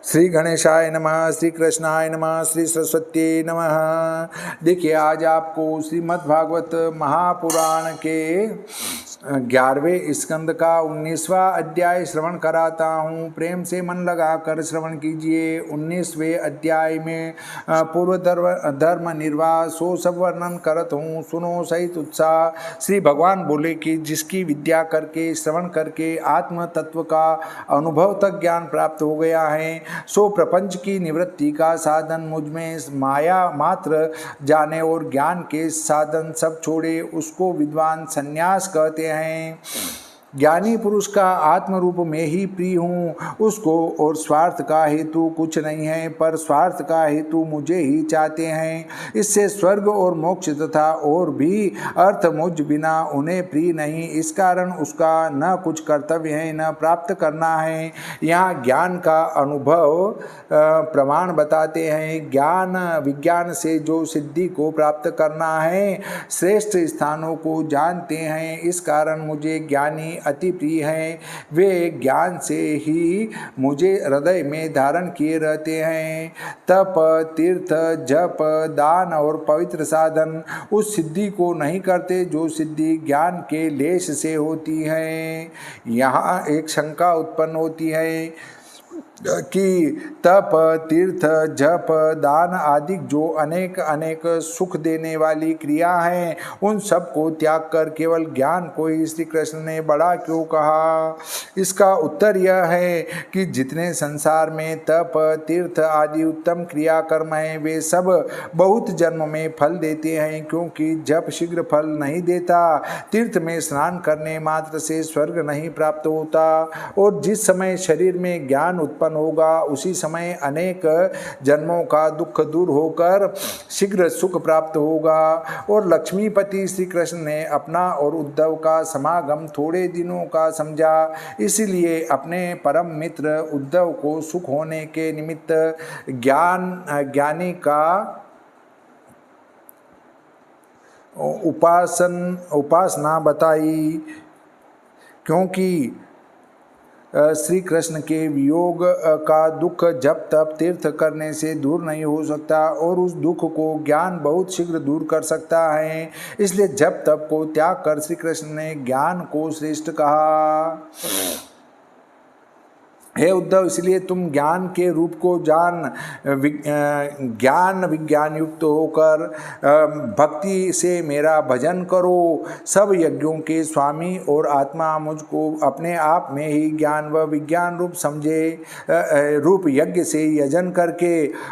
श्री गणेशाय नमः, श्री कृष्णाय नमः, श्री सरस्वती नमः। देखिए आज आपको श्रीमद् भागवत महापुराण के 11वें स्कंद का 19वां अध्याय श्रवण कराता हूँ। प्रेम से मन लगाकर श्रवण कीजिए। 19वें अध्याय में पूर्व धर्म निर्वाह सो सब वर्णन करत हूँ, सुनो सहित उत्साह। श्री भगवान बोले कि जिसकी विद्या करके श्रवण करके आत्म तत्व का अनुभव तक ज्ञान प्राप्त हो गया है, सो प्रपंच की निवृत्ति का साधन मुझ में माया मात्र जाने और ज्ञान के साधन सब छोड़े, उसको विद्वान संन्यास कहते हैं। ज्ञानी पुरुष का आत्म रूप में ही प्रिय हूँ, उसको और स्वार्थ का हेतु कुछ नहीं है, पर स्वार्थ का हेतु मुझे ही चाहते हैं। इससे स्वर्ग और मोक्ष तथा और भी अर्थ मुझ बिना उन्हें प्रिय नहीं। इस कारण उसका न कुछ कर्तव्य है न प्राप्त करना है। यहाँ ज्ञान का अनुभव प्रमाण बताते हैं। ज्ञान विज्ञान से जो सिद्धि को प्राप्त करना है, श्रेष्ठ स्थानों को जानते हैं। इस कारण मुझे ज्ञानी अति प्रिय हैं। वे ज्ञान से ही मुझे हृदय में धारण किए रहते हैं। तप, तीर्थ, जप, दान और पवित्र साधन उस सिद्धि को नहीं करते जो सिद्धि ज्ञान के लेश से होती है। यहाँ एक शंका उत्पन्न होती है कि तप, तीर्थ, जप, दान आदि जो अनेक अनेक सुख देने वाली क्रिया हैं, उन सब को त्याग कर केवल ज्ञान को ही श्री कृष्ण ने बड़ा क्यों कहा? इसका उत्तर यह है कि जितने संसार में तप, तीर्थ आदि उत्तम क्रिया कर्म हैं, वे सब बहुत जन्म में फल देते हैं, क्योंकि जप शीघ्र फल नहीं देता। तीर्थ में स्नान करने मात्र से स्वर्ग नहीं प्राप्त होता, और जिस समय शरीर में ज्ञान उत्पन्न होगा उसी समय अनेक जन्मों का दुख दूर होकर शीघ्र सुख प्राप्त होगा। और लक्ष्मीपति श्री कृष्ण ने अपना और उद्धव का समागम थोड़े दिनों का समझा, इसलिए अपने परम मित्र उद्धव को सुख होने के निमित्त ज्ञानी का उपासना बताई, क्योंकि श्री कृष्ण के वियोग का दुख जब तक तीर्थ करने से दूर नहीं हो सकता, और उस दुख को ज्ञान बहुत शीघ्र दूर कर सकता है। इसलिए जब तप को त्याग कर श्री कृष्ण ने ज्ञान को श्रेष्ठ कहा। हे उद्धव, इसलिए तुम ज्ञान के रूप को ज्ञान विज्ञान युक्त होकर भक्ति से मेरा भजन करो। सब यज्ञों के स्वामी और आत्मा मुझको अपने आप में ही ज्ञान व विज्ञान रूप समझे। रूप यज्ञ से यजन करके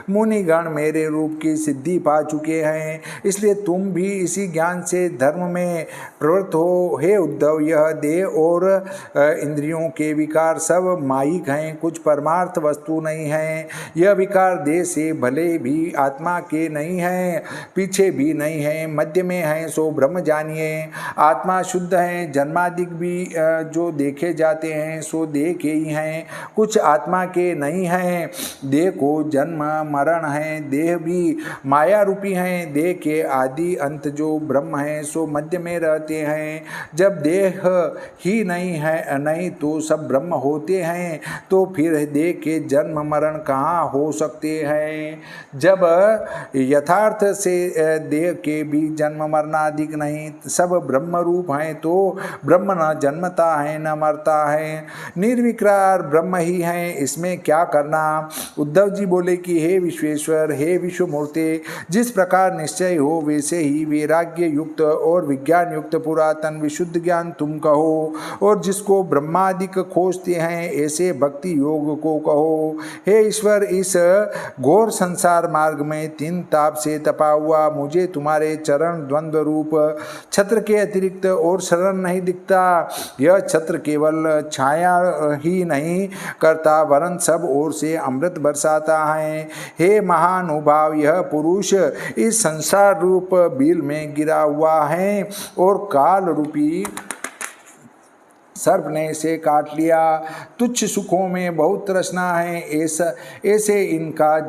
मुनिगण मेरे रूप की सिद्धि पा चुके हैं, इसलिए तुम भी इसी ज्ञान से धर्म में प्रवृत्त हो। हे उद्धव, यह देह और इंद्रियों के विकार सब मायिक हैं, कुछ परमार्थ वस्तु नहीं है। यह विकार देह से भले भी आत्मा के नहीं है, पीछे भी नहीं है, मध्य में है, सो ब्रह्म जानिए। आत्मा शुद्ध है। जन्मादिक भी जो देखे जाते हैं सो देह के ही हैं, कुछ आत्मा के नहीं हैं। देह को जन्म मरण है, देह भी माया रूपी हैं। देह के आदि अंत जो ब्रह्म है सो मध्य में रहते हैं। जब देह ही नहीं है, नहीं तो सब ब्रह्म होते हैं, तो फिर देह के जन्म मरण कहाँ हो सकते हैं? जब यथार्थ से देह के भी जन्म मरणादिक नहीं, सब ब्रह्म रूप हैं, तो ब्रह्म न जन्मता है न मरता है, निर्विकार ब्रह्म ही है, इसमें क्या करना? उद्धव जी बोले कि हे विश्वेश्वर, हे विश्वमूर्ति, जिस प्रकार निश्चय हो वैसे ही वैराग्य युक्त और विज्ञान युक्त पुरातन विशुद्ध ज्ञान तुम कहो, और जिसको ब्रह्मादिक खोजते हैं ऐसे भक्ति योग को कहो। हे ईश्वर, इस घोर संसार मार्ग में तीन ताप से तपा हुआ मुझे तुम्हारे चरण द्वंद्व रूप छत्र के अतिरिक्त और शरण नहीं दिखता। यह छत्र केवल छाया ही नहीं करता, वरन सब ओर से अमृत बरसाता है। हे महानुभाव, यह पुरुष इस संसार रूप बिल में गिरा हुआ है और काल रूपी सर्प ने इसे काट लिया। तुच्छ सुखों में बहुत तृष्णा है, ऐसे इनका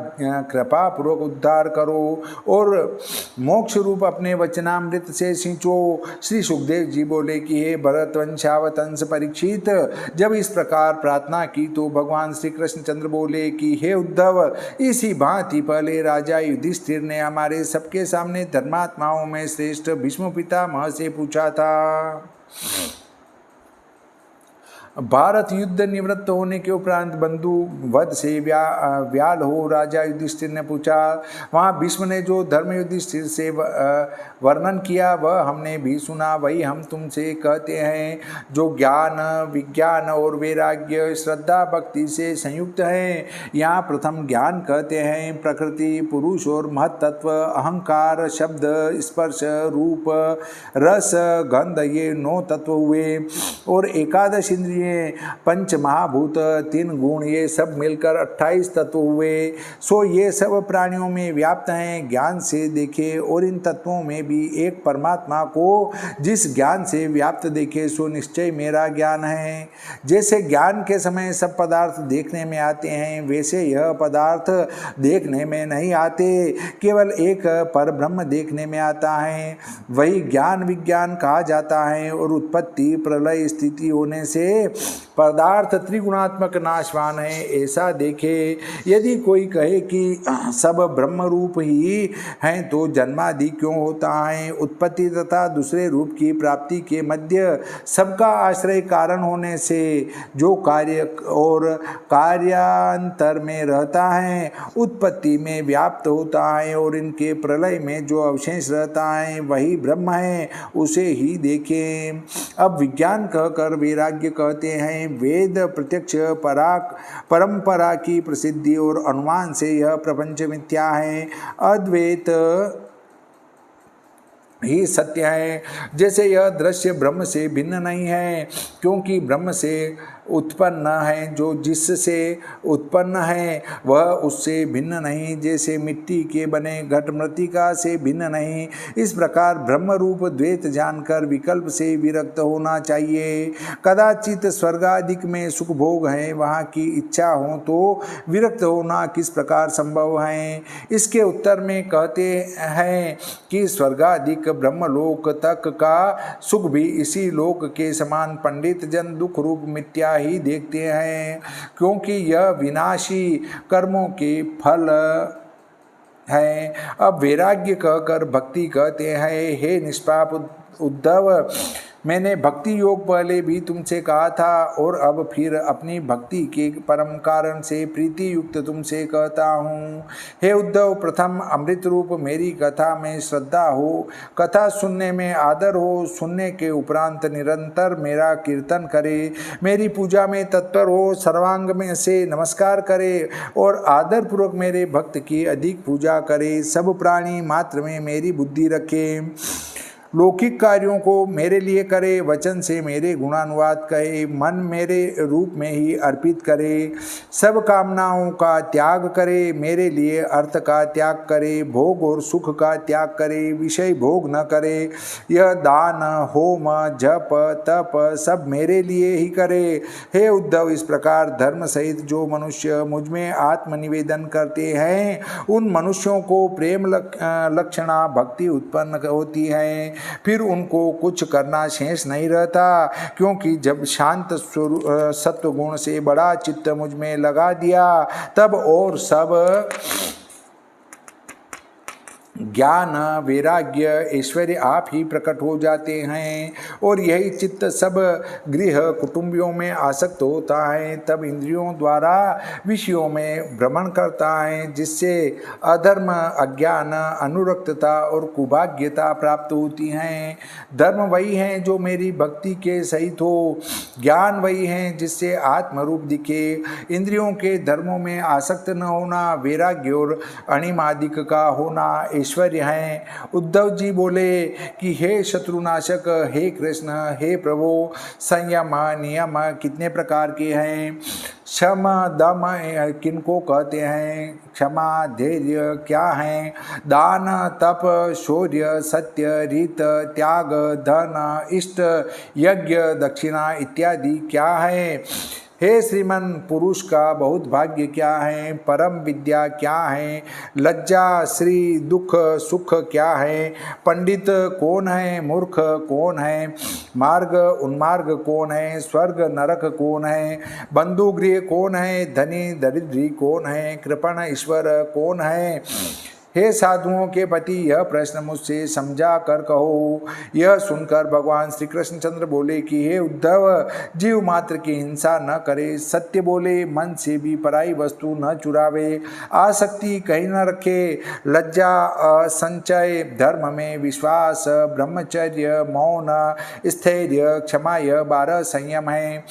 कृपा पूर्वक उद्धार करो और मोक्ष रूप अपने वचनामृत से सिंचो। श्री सुखदेव जी बोले कि हे भरत वंशावतंस परीक्षित, जब इस प्रकार प्रार्थना की तो भगवान श्री कृष्णचंद्र बोले कि हे उद्धव, इसी भांति पहले राजा युधिष्ठिर ने हमारे सबके सामने धर्मात्माओं में श्रेष्ठ भीष्म पितामह से पूछा था। भारत युद्ध निवृत्त होने के उपरांत बंधु वध से व्याल हो राजा युधिष्ठिर ने पूछा। वहाँ भीष्म ने जो धर्म युधिष्ठिर से वर्णन किया वह हमने भी सुना, वही हम तुमसे कहते हैं। जो ज्ञान विज्ञान और वैराग्य श्रद्धा भक्ति से संयुक्त है। यहाँ प्रथम ज्ञान कहते हैं प्रकृति पुरुष और महत्त्व अहंकार शब्द स्पर्श रूप रस गंध, ये 9 तत्व हुए और एकादश इंद्रिय पंच महाभूत 3 गुण, ये सब मिलकर 28 तत्व हुए। सो ये सब प्राणियों में व्याप्त हैं। ज्ञान से देखे और इन तत्वों में भी एक परमात्मा को जिस ज्ञान से व्याप्त देखे सो निश्चय मेरा ज्ञान है। जैसे ज्ञान के समय सब पदार्थ देखने में आते हैं, वैसे यह पदार्थ देखने में नहीं आते, केवल एक पर ब्रह्म देखने में आता है। वही ज्ञान विज्ञान कहा जाता है और उत्पत्ति प्रलय स्थिति होने से पदार्थ त्रिगुणात्मक नाशवान है, ऐसा देखे। यदि कोई कहे कि सब ब्रह्म रूप ही हैं तो जन्मादि क्यों होता है। उत्पत्ति तथा दूसरे रूप की प्राप्ति के मध्य सबका आश्रय कारण होने से जो कार्य और कार्यांतर में रहता है, उत्पत्ति में व्याप्त होता है और इनके प्रलय में जो अवशेष रहता है वही ब्रह्म है, उसे ही देखें। अब विज्ञान कहकर वैराग्य कहते हैं। वेद प्रत्यक्ष परंपरा की प्रसिद्धि और अनुमान से यह प्रपंच मिथ्या है, अद्वैत ही सत्य है। जैसे यह दृश्य ब्रह्म से भिन्न नहीं है, क्योंकि ब्रह्म से उत्पन्न है, जो जिससे उत्पन्न है वह उससे भिन्न नहीं। जैसे मिट्टी के बने घट मृत्तिका से भिन्न नहीं, इस प्रकार ब्रह्म रूप द्वैत जानकर विकल्प से विरक्त होना चाहिए। कदाचित स्वर्गादिक में सुख भोग है, वहाँ की इच्छा हो तो विरक्त होना किस प्रकार संभव है। इसके उत्तर में कहते हैं कि स्वर्गादिक ब्रह्मलोक तक का सुख भी इसी लोक के समान पंडित जन दुख रूप मिथ्या ही देखते हैं, क्योंकि यह विनाशी कर्मों के फल है। अब वैराग्य कहकर भक्ति कहते हैं। हे निष्पाप उद्धव, मैंने भक्ति योग पहले भी तुमसे कहा था और अब फिर अपनी भक्ति के परम कारण से प्रीति युक्त तुमसे कहता हूँ। हे उद्धव, प्रथम अमृत रूप मेरी कथा में श्रद्धा हो, कथा सुनने में आदर हो, सुनने के उपरांत निरंतर मेरा कीर्तन करे, मेरी पूजा में तत्पर हो, सर्वांग में से नमस्कार करे और आदर पूर्वक मेरे भक्त की अधिक पूजा करे। सब प्राणी मात्र में मेरी बुद्धि रखे, लौकिक कार्यों को मेरे लिए करे, वचन से मेरे गुणानुवाद कहे, मन मेरे रूप में ही अर्पित करे, सब कामनाओं का त्याग करे, मेरे लिए अर्थ का त्याग करे, भोग और सुख का त्याग करे, विषय भोग न करे। यह दान होम जप तप सब मेरे लिए ही करे। हे उद्धव, इस प्रकार धर्म सहित जो मनुष्य मुझ में आत्मनिवेदन करते हैं, उन मनुष्यों को प्रेम लक्षणा भक्ति उत्पन्न होती है। फिर उनको कुछ करना शेष नहीं रहता, क्योंकि जब शांत सत्व गुण से बड़ा चित्त मुझ में लगा दिया, तब और सब ज्ञान वैराग्य ऐश्वर्य आप ही प्रकट हो जाते हैं और यही चित्त सब गृह कुटुंबियों में आसक्त होता है। तब इंद्रियों द्वारा विषयों में भ्रमण करता है, जिससे अधर्म अज्ञान अनुरक्तता और कुभाग्यता प्राप्त होती हैं। धर्म वही है जो मेरी भक्ति के सहित हो, ज्ञान वही है जिससे आत्मरूप दिखे, इंद्रियों के धर्मों में आसक्त न होना, वैराग्य और अणिमादिक का होना, ऐश्वर्य हैं। उद्धव जी बोले कि हे शत्रुनाशक, हे कृष्ण, हे प्रभु, संयम नियम कितने प्रकार के हैं? क्षम दम किनको कहते हैं? क्षमा धैर्य क्या है? दान तप शौर्य सत्य रीत त्याग धन इष्ट यज्ञ दक्षिणा इत्यादि क्या है? हे श्रीमन पुरुष का बहुत भाग्य क्या है? परम विद्या क्या है? लज्जा श्री दुख सुख क्या है? पंडित कौन है? मूर्ख कौन है? मार्ग उन्मार्ग कौन है? स्वर्ग नरक कौन है? बंधु गृह कौन है? धनी दरिद्री कौन है? कृपण ईश्वर कौन है? हे साधुओं के पति, यह प्रश्न मुझसे समझा कर कहो। यह सुनकर भगवान श्री कृष्णचंद्र बोले कि हे उद्धव, जीव मात्र की हिंसा न करे, सत्य बोले, मन से भी पराई वस्तु न चुरावे, आसक्ति कहीं न रखे, लज्जा संचय, धर्म में विश्वास, ब्रह्मचर्य, मौन, स्थैर्य, क्षमा, यह 12 संयम है।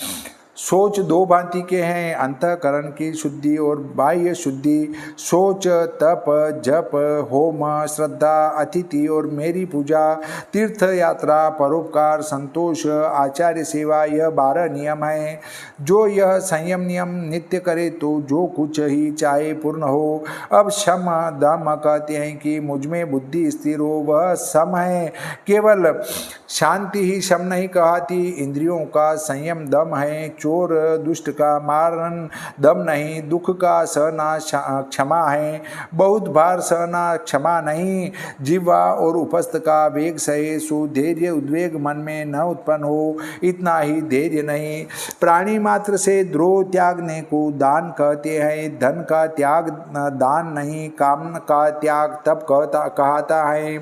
सोच 2 भांति के हैं, अंतःकरण की शुद्धि और बाह्य शुद्धि। सोच तप जप होम श्रद्धा अतिथि और मेरी पूजा, तीर्थ यात्रा परोपकार संतोष आचार्य सेवा, यह 12 नियम हैं। जो यह संयम नियम नित्य करे तो जो कुछ ही चाहे पूर्ण हो। अब शम दम कहते हैं कि मुझमें बुद्धि स्थिर हो, वह सम है। केवल शांति ही शम नहीं कहती, इंद्रियों का संयम दम है। चोर दुष्ट का मारन दम नहीं, दुख का सहना क्षमा है, बहुत भार सहना क्षमा नहीं। जीवा और उपस्थ का वेग सहे, सो धैर्य उद्वेग मन में न उत्पन्न हो, इतना ही धैर्य नहीं। प्राणी मात्र से द्रोह त्यागने को दान कहते हैं, धन का त्याग दान नहीं, काम का त्याग तप कहता है।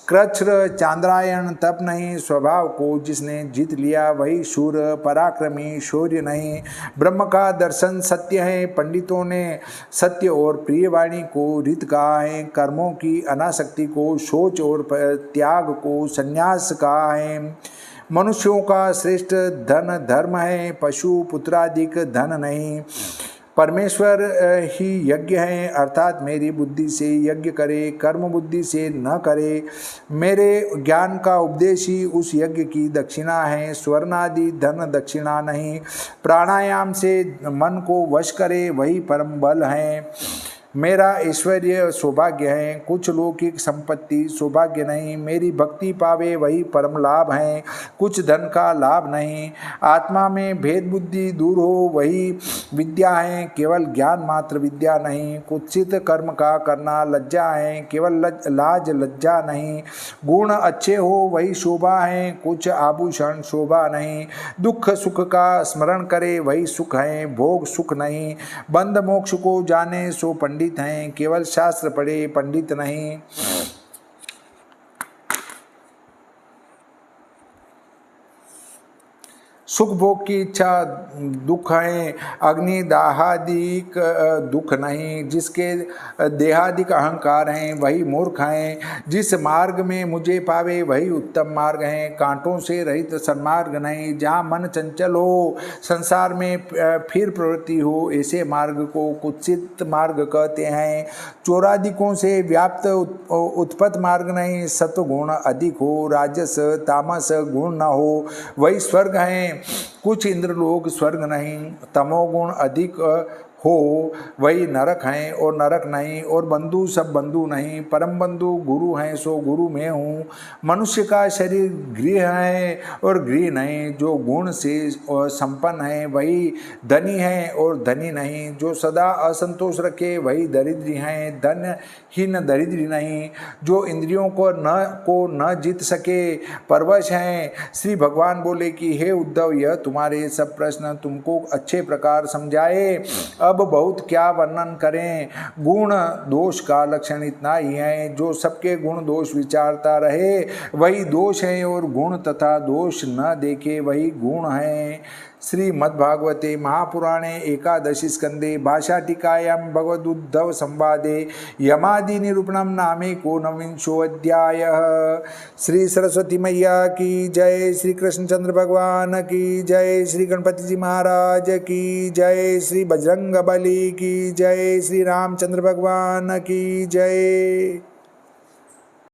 कृच्छ्र चांद्रायण तप नहीं, स्वभाव को जिसने जीत लिया वही शूर पराक्रमी, शौर्य नहीं। ब्रह्म का दर्शन सत्य है, पंडितों ने सत्य और प्रियवाणी को रित कहा है। कर्मों की अनासक्ति को शौच और त्याग को संन्यास कहा है। मनुष्यों का श्रेष्ठ धन धर्म है, पशु पुत्रादिक धन नहीं। परमेश्वर ही यज्ञ है, अर्थात मेरी बुद्धि से यज्ञ करे, कर्म बुद्धि से न करे। मेरे ज्ञान का उपदेश ही उस यज्ञ की दक्षिणा है, स्वर्णादि धन दक्षिणा नहीं। प्राणायाम से मन को वश करे वही परम बल है। मेरा ऐश्वर्य सौभाग्य है, कुछ लौकिक संपत्ति सौभाग्य नहीं। मेरी भक्ति पावे वही परम लाभ है, कुछ धन का लाभ नहीं। आत्मा में भेद बुद्धि दूर हो वही विद्या है, केवल ज्ञान मात्र विद्या नहीं। कुत्सित कर्म का करना लज्जा है, केवल लाज लज्जा नहीं। गुण अच्छे हो वही शोभा है, कुछ आभूषण शोभा नहीं। दुख सुख का स्मरण करे वही सुख है, भोग सुख नहीं। बंध मोक्ष को जाने सो पंडित हैं, केवल शास्त्र पढ़े पंडित नहीं। सुख भोग की इच्छा दुख है, अग्नि दाहादिक दुख नहीं। जिसके देहादिक अहंकार हैं वही मूर्ख हैं। जिस मार्ग में मुझे पावे वही उत्तम मार्ग है, कांटों से रहित सन्मार्ग नहीं। जहाँ मन चंचल हो, संसार में फिर प्रवृत्ति हो, ऐसे मार्ग को कुत्सित मार्ग कहते हैं। चोरादिकों से व्याप्त उत्पत्त मार्ग नहीं। सत्वगुण अधिक हो, राजस तामस गुण न हो वही स्वर्ग है, कुछ इंद्रलोक स्वर्ग नहीं। तमोगुण अधिक हो वही नरक हैं और नरक नहीं। और बंधु सब बंधु नहीं, परम बंधु गुरु हैं सो गुरु में हूँ। मनुष्य का शरीर गृह है और गृह नहीं। जो गुण से संपन्न है वही धनी है और धनी नहीं। जो सदा असंतोष रखे वही दरिद्री हैं, धनहीन दरिद्री नहीं। जो इंद्रियों को न जीत सके परवश हैं। श्री भगवान बोले कि हे उद्धव, यह तुम्हारे सब प्रश्न तुमको अच्छे प्रकार समझाए, अब बहुत क्या वर्णन करें। गुण दोष का लक्षण इतना ही है, जो सबके गुण दोष विचारता रहे वही दोष है, और गुण तथा दोष न देखे वही गुण है। श्रीमद्भागवते महापुराणे एकादशी स्कंदे भाषाटिकायां भगवदुद्धव संवादे यमादि निरूपणं नामेकोनविंशोऽध्यायः। श्री सरस्वती मैया की जय, श्री कृष्णचंद्र भगवान की जय, श्री गणपति जी महाराज की जय, श्री बजरंग बली की जय, श्री रामचंद्र भगवान की जय।